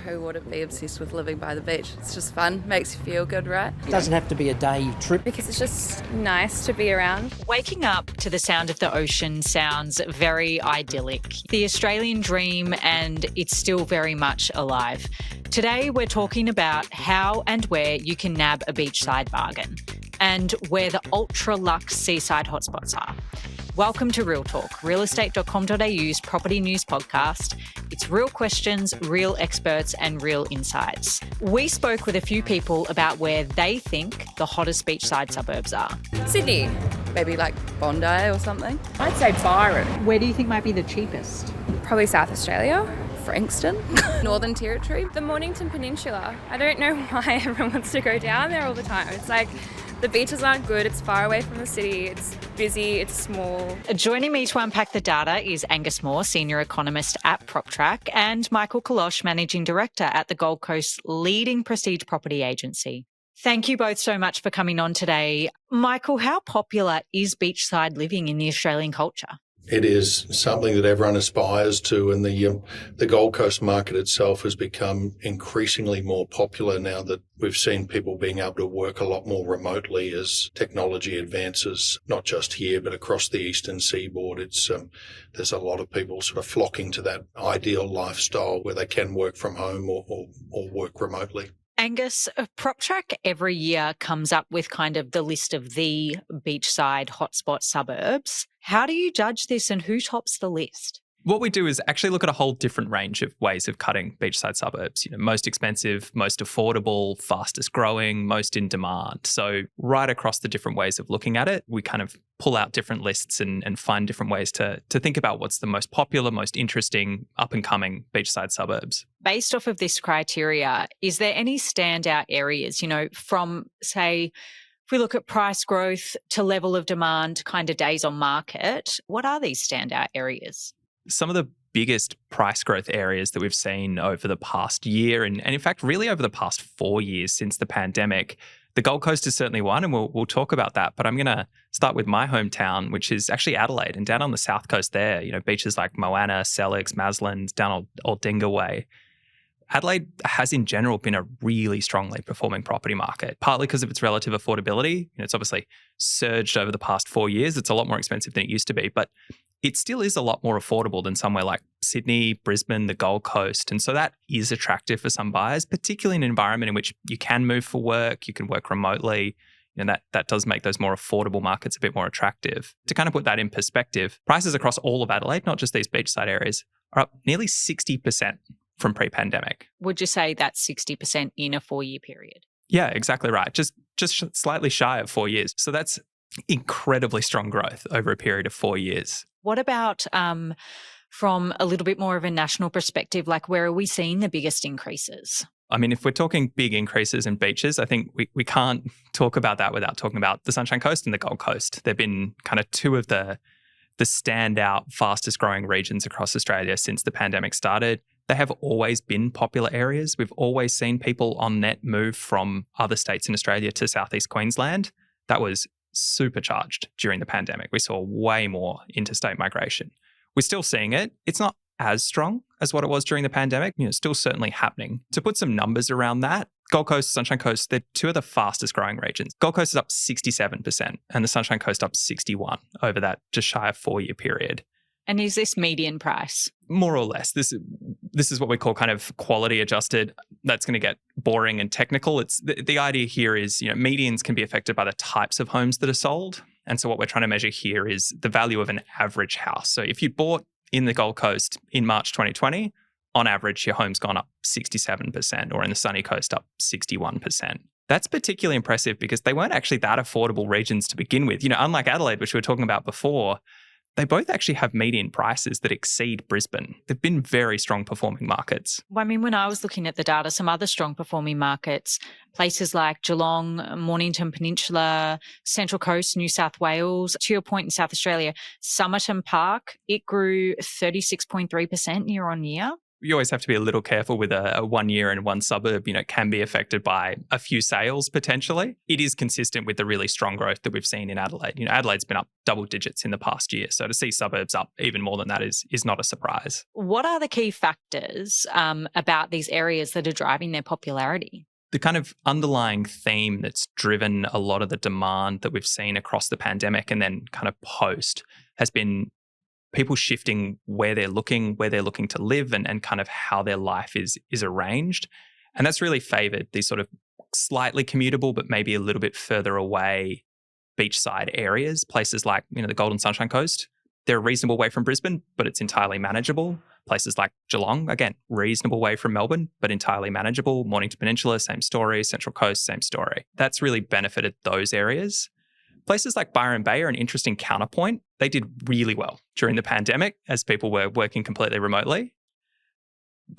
who wouldn't be obsessed with living by the beach? It's just fun, makes you feel good, right? It doesn't have to be a day trip. Because it's just nice to be around. Waking up to the sound of the ocean sounds very idyllic. The Australian dream, and it's still very much alive. Today we're talking about how and where you can nab a beachside bargain and where the ultra-luxe seaside hotspots are. Welcome to Real Talk, realestate.com.au's property news podcast. It's real questions, real experts and real insights. We spoke with a few people about where they think the hottest beachside suburbs are. Sydney, maybe like Bondi or something. I'd say Byron. Where do you think might be the cheapest? Probably South Australia. Frankston, Northern Territory. The Mornington Peninsula. I don't know why everyone wants to go down there all the time. It's like the beaches aren't good, it's far away from the city, it's busy, it's small. Joining me to unpack the data is Angus Moore, Senior Economist at PropTrack, and Michael Kollosche, Managing Director at the Gold Coast's leading prestige property agency. Thank you both so much for coming on today. Michael, how popular is beachside living in the Australian culture? It is something that everyone aspires to, and the Gold Coast market itself has become increasingly more popular now that we've seen people being able to work a lot more remotely as technology advances, not just here but across the eastern seaboard. There's a lot of people sort of flocking to that ideal lifestyle where they can work from home or work remotely. Angus, PropTrack every year comes up with kind of the list of the beachside hotspot suburbs. How do you judge this and who tops the list? What we do is actually look at a whole different range of ways of cutting beachside suburbs. Most expensive, most affordable, fastest growing, most in demand. So right across the different ways of looking at it, we kind of pull out different lists and find different ways to think about what's the most popular, most interesting, up and coming beachside suburbs. Based off of this criteria, is there any standout areas, from, say, if we look at price growth to level of demand, kind of days on market, what are these standout areas? Some of the biggest price growth areas that we've seen over the past year, and in fact, really over the past 4 years since the pandemic, the Gold Coast is certainly one, and we'll talk about that. But I'm going to start with my hometown, which is actually Adelaide, and down on the south coast there, beaches like Moana, Sellex, Maslins, down Aldinga Way. Adelaide has in general been a really strongly performing property market, partly because of its relative affordability. It's obviously surged over the past 4 years. It's a lot more expensive than it used to be, but it still is a lot more affordable than somewhere like Sydney, Brisbane, the Gold Coast. And so that is attractive for some buyers, particularly in an environment in which you can move for work, you can work remotely. That does make those more affordable markets a bit more attractive. To kind of put that in perspective, prices across all of Adelaide, not just these beachside areas, are up nearly 60% from pre-pandemic. Would you say that's 60% in a 4-year period? Yeah, exactly right. Just slightly shy of 4 years. So that's incredibly strong growth over a period of 4 years. What about from a little bit more of a national perspective, like where are we seeing the biggest increases? I mean, if we're talking big increases in beaches, I think we can't talk about that without talking about the Sunshine Coast and the Gold Coast. They've been kind of two of the standout fastest growing regions across Australia since the pandemic started. They have always been popular areas. We've always seen people on net move from other states in Australia to southeast Queensland. That was supercharged during the pandemic. We saw way more interstate migration. We're still seeing it. It's not as strong as what it was during the pandemic. It's still certainly happening. To put some numbers around that, Gold Coast, Sunshine Coast, they're two of the fastest growing regions. Gold Coast is up 67% and the Sunshine Coast up 61% over that just shy of 4-year period. And is this median price? More or less. This is what we call kind of quality adjusted. That's going to get boring and technical. It's the idea here is, medians can be affected by the types of homes that are sold. And so what we're trying to measure here is the value of an average house. So if you bought in the Gold Coast in March 2020, on average, your home's gone up 67%, or in the Sunny Coast up 61%. That's particularly impressive because they weren't actually that affordable regions to begin with. Unlike Adelaide, which we were talking about before, they both actually have median prices that exceed Brisbane. They've been very strong performing markets. Well, I mean, when I was looking at the data, some other strong performing markets, places like Geelong, Mornington Peninsula, Central Coast, New South Wales, to your point in South Australia, Somerton Park, it grew 36.3% year on year. You always have to be a little careful with a 1 year and one suburb, can be affected by a few sales potentially. It is consistent with the really strong growth that we've seen in Adelaide. Adelaide's been up double digits in the past year. So to see suburbs up even more than that is not a surprise. What are the key factors about these areas that are driving their popularity? The kind of underlying theme that's driven a lot of the demand that we've seen across the pandemic and then kind of post has been people shifting where they're looking to live and kind of how their life is arranged. And that's really favoured these sort of slightly commutable, but maybe a little bit further away beachside areas, places like, the Golden Sunshine Coast. They're a reasonable way from Brisbane, but it's entirely manageable. Places like Geelong, again, reasonable way from Melbourne, but entirely manageable. Mornington Peninsula, same story. Central Coast, same story. That's really benefited those areas. Places like Byron Bay are an interesting counterpoint. They did really well during the pandemic as people were working completely remotely.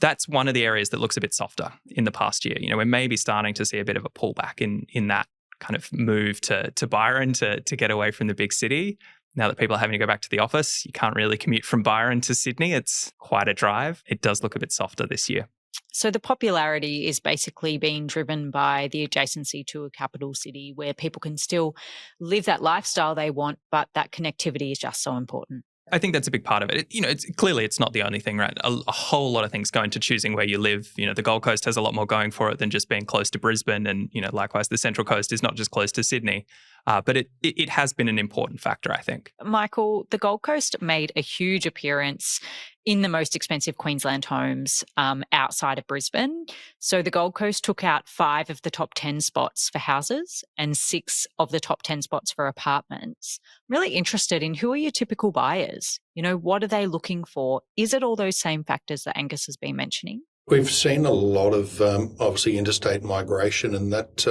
That's one of the areas that looks a bit softer in the past year. We're maybe starting to see a bit of a pullback in that kind of move to Byron to get away from the big city. Now that people are having to go back to the office, you can't really commute from Byron to Sydney. It's quite a drive. It does look a bit softer this year. So the popularity is basically being driven by the adjacency to a capital city where people can still live that lifestyle they want, but that connectivity is just so important. I think that's a big part of it. It's not the only thing, right? A whole lot of things go into choosing where you live. The Gold Coast has a lot more going for it than just being close to Brisbane. And, likewise, the Central Coast is not just close to Sydney. But it has been an important factor, I think. Michael, the Gold Coast made a huge appearance in the most expensive Queensland homes outside of Brisbane. So the Gold Coast took out 5 of the top 10 spots for houses and 6 of the top 10 spots for apartments. I'm really interested in who are your typical buyers? What are they looking for? Is it all those same factors that Angus has been mentioning? We've seen a lot of, obviously, interstate migration, and that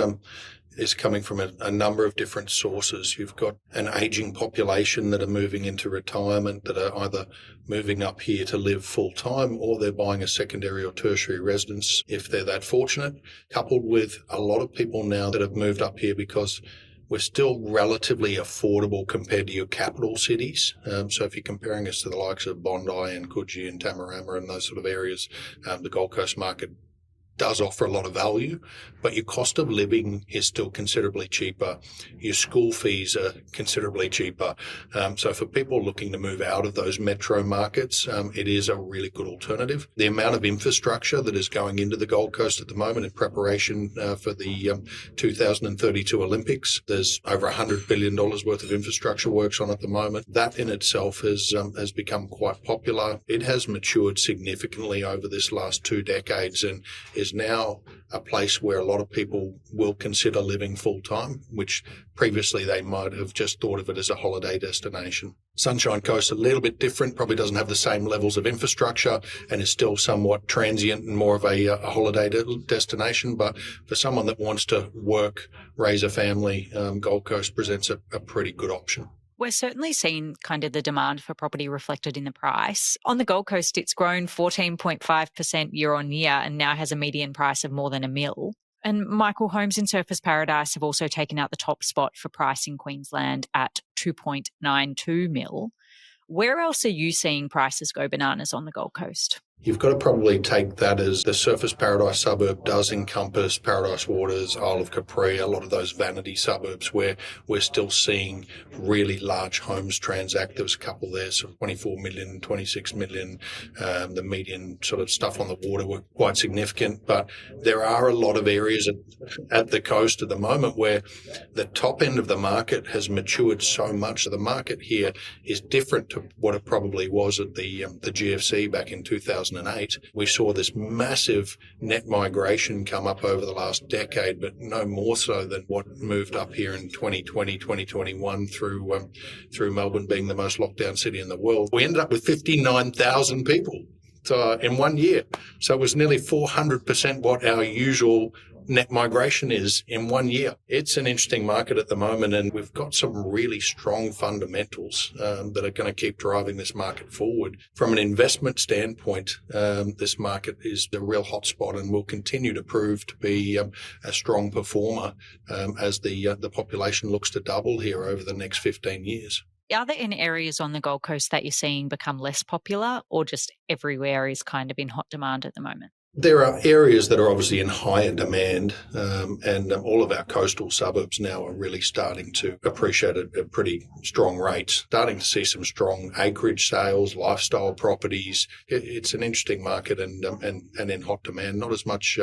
is coming from a number of different sources. You've got an ageing population that are moving into retirement, that are either moving up here to live full-time or they're buying a secondary or tertiary residence if they're that fortunate, coupled with a lot of people now that have moved up here because we're still relatively affordable compared to your capital cities. So if you're comparing us to the likes of Bondi and Coogee and Tamarama and those sort of areas, the Gold Coast market does offer a lot of value, but your cost of living is still considerably cheaper. Your school fees are considerably cheaper. So for people looking to move out of those metro markets, it is a really good alternative. The amount of infrastructure that is going into the Gold Coast at the moment in preparation for the 2032 Olympics, there's over $100 billion worth of infrastructure works on at the moment. That in itself has become quite popular. It has matured significantly over this last 2 decades and is now a place where a lot of people will consider living full-time, which previously they might have just thought of it as a holiday destination. Sunshine Coast, a little bit different, probably doesn't have the same levels of infrastructure and is still somewhat transient and more of a holiday destination. But for someone that wants to work, raise a family, Gold Coast presents a pretty good option. We're certainly seeing kind of the demand for property reflected in the price. On the Gold Coast, it's grown 14.5% year on year and now has a median price of more than $1 million. And Michael, homes in Surfers Paradise have also taken out the top spot for price in Queensland at $2.92 million. Where else are you seeing prices go bananas on the Gold Coast? You've got to probably take that as the Surfers Paradise suburb does encompass Paradise Waters, Isle of Capri, a lot of those vanity suburbs where we're still seeing really large homes transact. There was a couple there, sort of 24 million, 26 million. The median sort of stuff on the water were quite significant. But there are a lot of areas at the coast at the moment where the top end of the market has matured so much. The market here is different to what it probably was at the GFC back in 2008. We saw this massive net migration come up over the last decade, but no more so than what moved up here in 2020, 2021 through Melbourne being the most locked down city in the world. We ended up with 59,000 people in 1 year. So it was nearly 400% what our usual net migration is in 1 year. It's an interesting market at the moment, and we've got some really strong fundamentals that are going to keep driving this market forward. From an investment standpoint, this market is the real hotspot and will continue to prove to be a strong performer as the population looks to double here over the next 15 years. Are there any areas on the Gold Coast that you're seeing become less popular, or just everywhere is kind of in hot demand at the moment? There are areas that are obviously in higher demand, and all of our coastal suburbs now are really starting to appreciate it at pretty strong rates. Starting to see some strong acreage sales, lifestyle properties. It's an interesting market and in hot demand. Not as much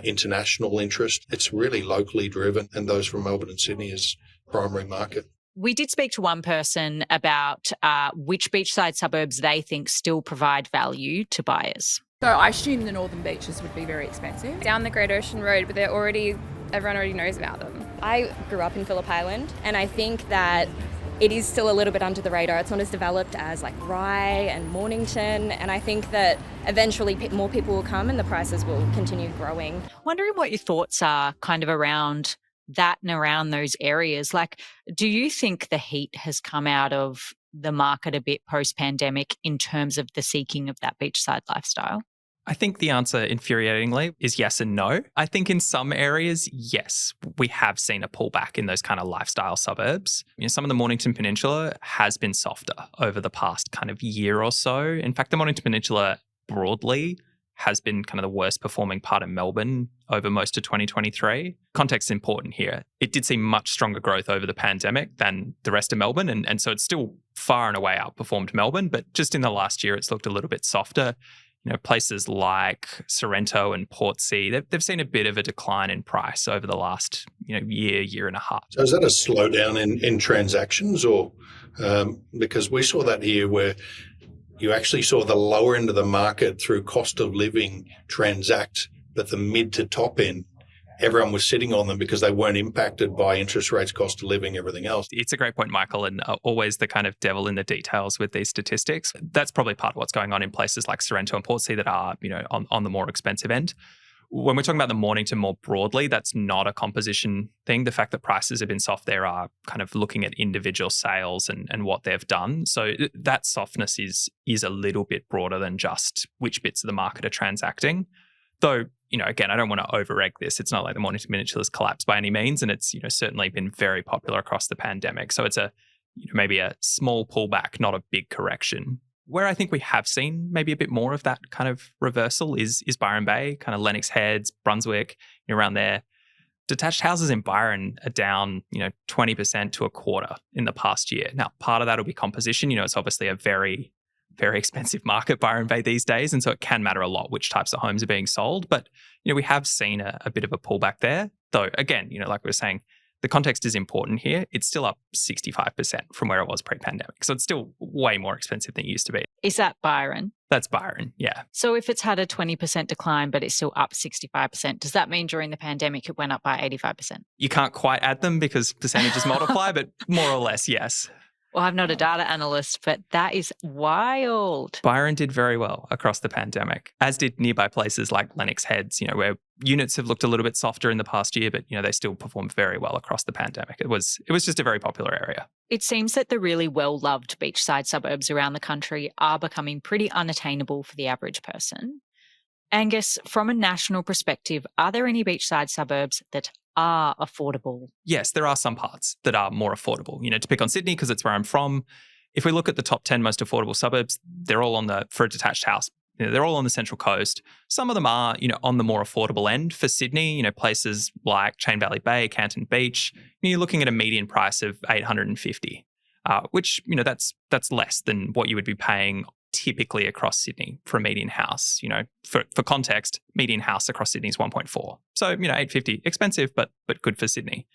international interest. It's really locally driven, and those from Melbourne and Sydney is primary market. We did speak to one person about which beachside suburbs they think still provide value to buyers. So I assume the northern beaches would be very expensive. Down the Great Ocean Road, but everyone already knows about them. I grew up in Phillip Island, and I think that it is still a little bit under the radar. It's not as developed as like Rye and Mornington, and I think that eventually more people will come and the prices will continue growing. Wondering what your thoughts are kind of around that and around those areas. Like, do you think the heat has come out of the market a bit post-pandemic in terms of the seeking of that beachside lifestyle? I think the answer, infuriatingly, is yes and no. I think in some areas, yes, we have seen a pullback in those kind of lifestyle suburbs. Some of the Mornington Peninsula has been softer over the past kind of year or so. In fact, the Mornington Peninsula broadly has been kind of the worst performing part of Melbourne over most of 2023. Context is important here. It did see much stronger growth over the pandemic than the rest of Melbourne. And so it's still far and away outperformed Melbourne, but just in the last year, it's looked a little bit softer. Places like Sorrento and Portsea, they've seen a bit of a decline in price over the last year and a half. So is that a slowdown in transactions, or because we saw that here where you actually saw the lower end of the market through cost of living transact, but the mid to top end, everyone was sitting on them because they weren't impacted by interest rates, cost of living, everything else. It's a great point, Michael, and always the kind of devil in the details with these statistics. That's probably part of what's going on in places like Sorrento and Portsea that are, on the more expensive end. When we're talking about the Mornington more broadly, that's not a composition thing. The fact that prices have been soft there are kind of looking at individual sales and what they've done. So that softness is a little bit broader than just which bits of the market are transacting. Though, again, I don't want to over-egg this. It's not like the Mornington Peninsula has collapsed by any means, and it's, certainly been very popular across the pandemic. So it's maybe a small pullback, not a big correction. Where I think we have seen maybe a bit more of that kind of reversal is Byron Bay, kind of Lennox Heads, Brunswick, around there. Detached houses in Byron are down, 20% to a quarter in the past year. Now, part of that will be composition. It's obviously a very, very expensive market, Byron Bay, these days. And so it can matter a lot which types of homes are being sold. But, we have seen a bit of a pullback there. Though, again, like we were saying, the context is important here. It's still up 65% from where it was pre-pandemic. So it's still way more expensive than it used to be. Is that Byron? That's Byron, yeah. So if it's had a 20% decline, but it's still up 65%, does that mean during the pandemic it went up by 85%? You can't quite add them because percentages multiply, but more or less, yes. Well, I'm not a data analyst, but that is wild. Byron did very well across the pandemic, as did nearby places like Lennox Heads, where units have looked a little bit softer in the past year, but, they still performed very well across the pandemic. It was just a very popular area. It seems that the really well-loved beachside suburbs around the country are becoming pretty unattainable for the average person. Angus, from a national perspective, are there any beachside suburbs that are affordable? Yes, there are some parts that are more affordable. To pick on Sydney, because it's where I'm from, if we look at the top 10 most affordable suburbs, they're all for a detached house. They're all on the Central Coast. Some of them are, on the more affordable end. For Sydney, places like Chain Valley Bay, Canton Beach, you're looking at a median price of $850, which, that's less than what you would be paying typically across Sydney for a median house. For context, median house across Sydney is 1.4. So, $850, expensive, but good for Sydney.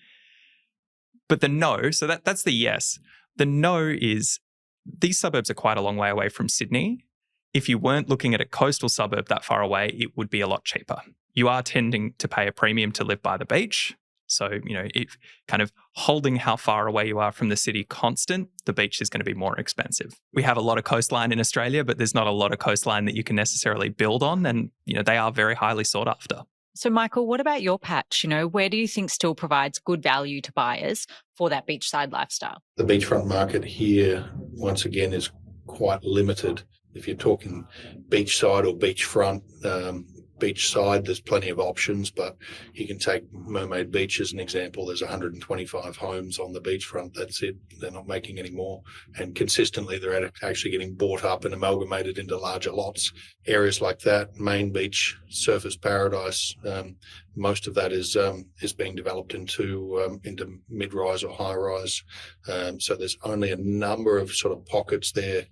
But the no, so that's the yes. The no is these suburbs are quite a long way away from Sydney. If you weren't looking at a coastal suburb that far away, it would be a lot cheaper. You are tending to pay a premium to live by the beach. So, if kind of holding how far away you are from the city constant, the beach is going to be more expensive. We have a lot of coastline in Australia, but there's not a lot of coastline that you can necessarily build on. And, they are very highly sought after. So, Michael, what about your patch? Where do you think still provides good value to buyers for that beachside lifestyle? The beachfront market here, once again, is quite limited. If you're talking beachside or beachfront, beachside, there's plenty of options, but you can take Mermaid Beach as an example. There's 125 homes on the beachfront. That's it. They're not making any more. And consistently, they're actually getting bought up and amalgamated into larger lots. Areas like that, Main Beach, Surfers Paradise, most of that is being developed into mid-rise or high-rise. So there's only a number of sort of pockets there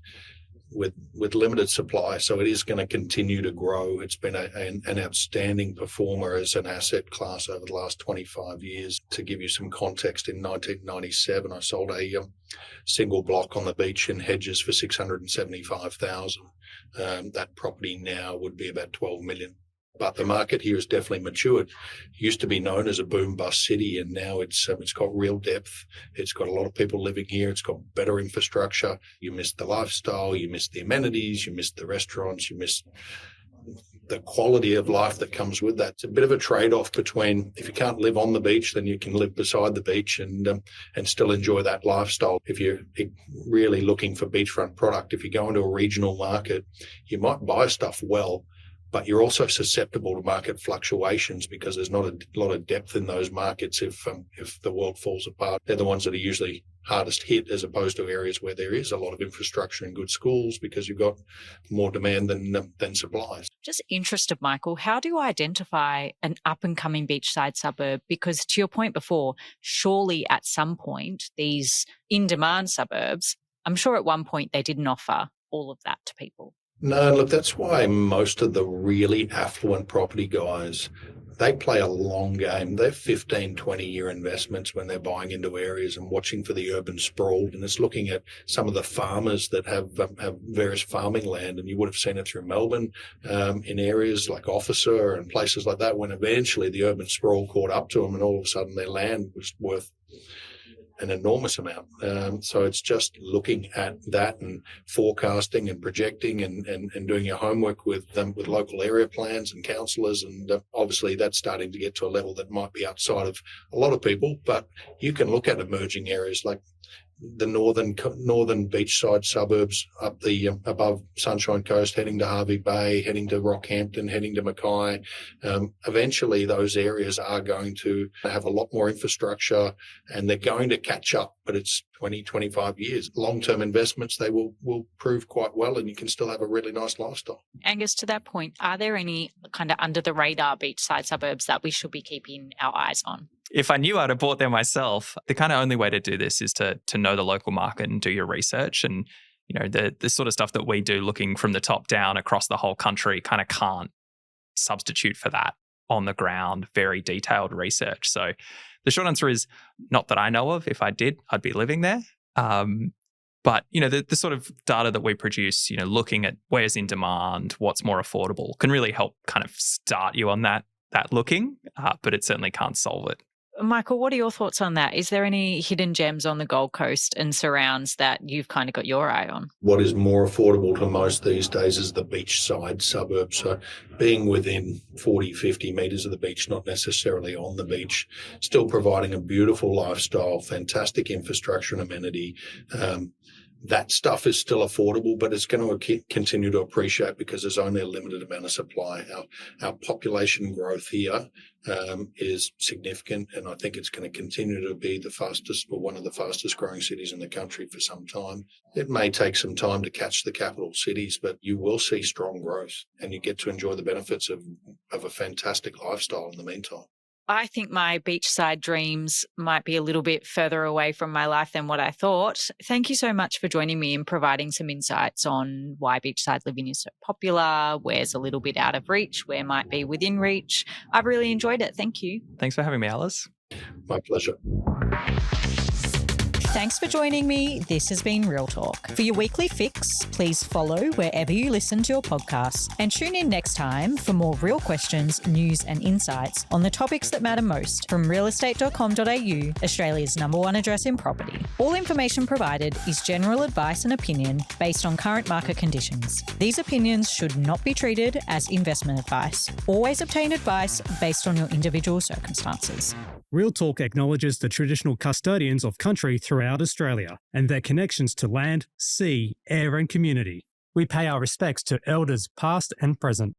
with limited supply, so it is going to continue to grow. It's been an outstanding performer as an asset class over the last 25 years. To give you some context, in 1997, I sold a single block on the beach in Hedges for $675,000. That property now would be about $12 million. But the market here has definitely matured. It used to be known as a boom-bust city, and now it's got real depth. It's got a lot of people living here. It's got better infrastructure. You miss the lifestyle. You miss the amenities. You miss the restaurants. You miss the quality of life that comes with that. It's a bit of a trade-off between, if you can't live on the beach, then you can live beside the beach and still enjoy that lifestyle. If you're really looking for beachfront product, if you go into a regional market, you might buy stuff well, but you're also susceptible to market fluctuations because there's not a lot of depth in those markets if the world falls apart. They're the ones that are usually hardest hit, as opposed to areas where there is a lot of infrastructure and good schools, because you've got more demand than supplies. Just interested, Michael, how do you identify an up-and-coming beachside suburb? Because to your point before, surely at some point these in-demand suburbs, I'm sure at one point they didn't offer all of that to people. No, look, that's why most of the really affluent property guys, they play a long game. They're 15, 20-year investments when they're buying into areas and watching for the urban sprawl. And it's looking at some of the farmers that have various farming land. And you would have seen it through Melbourne in areas like Officer and places like that, when eventually the urban sprawl caught up to them and all of a sudden their land was worth an enormous amount. So it's just looking at that and forecasting and projecting and doing your homework with local area plans and councillors. And obviously that's starting to get to a level that might be outside of a lot of people, but you can look at emerging areas like the northern beachside suburbs up the above Sunshine Coast, heading to Hervey Bay, heading to Rockhampton, heading to Mackay. Eventually those areas are going to have a lot more infrastructure and they're going to catch up, but it's 20, 25 years. Long-term investments, they will prove quite well, and you can still have a really nice lifestyle. Angus, to that point, are there any kind of under-the-radar beachside suburbs that we should be keeping our eyes on? If I knew I'd have bought there myself, the kind of only way to do this is to know the local market and do your research. And, you know, the sort of stuff that we do looking from the top down across the whole country kind of can't substitute for that on the ground, very detailed research. So the short answer is not that I know of. If I did, I'd be living there. But, you know, the sort of data that we produce, you know, looking at where's in demand, what's more affordable, can really help kind of start you on that looking, but it certainly can't solve it. Michael, what are your thoughts on that? Is there any hidden gems on the Gold Coast and surrounds that you've kind of got your eye on? What is more affordable to most these days is the beachside suburbs. So being within 40, 50 metres of the beach, not necessarily on the beach, still providing a beautiful lifestyle, fantastic infrastructure and amenity. That stuff is still affordable, but it's going to continue to appreciate because there's only a limited amount of supply. Our population growth here is significant, and I think it's going to continue to be one of the fastest growing cities in the country for some time. It may take some time to catch the capital cities, but you will see strong growth, and you get to enjoy the benefits of a fantastic lifestyle in the meantime. I think my beachside dreams might be a little bit further away from my life than what I thought. Thank you so much for joining me and providing some insights on why beachside living is so popular, where's a little bit out of reach, where might be within reach. I've really enjoyed it. Thank you. Thanks for having me, Alice. My pleasure. Thanks for joining me. This has been Real Talk. For your weekly fix, please follow wherever you listen to your podcasts and tune in next time for more real questions, news and insights on the topics that matter most from realestate.com.au, Australia's #1 address in property. All information provided is general advice and opinion based on current market conditions. These opinions should not be treated as investment advice. Always obtain advice based on your individual circumstances. Real Talk acknowledges the traditional custodians of country throughout Australia and their connections to land, sea, air and community. We pay our respects to elders past and present.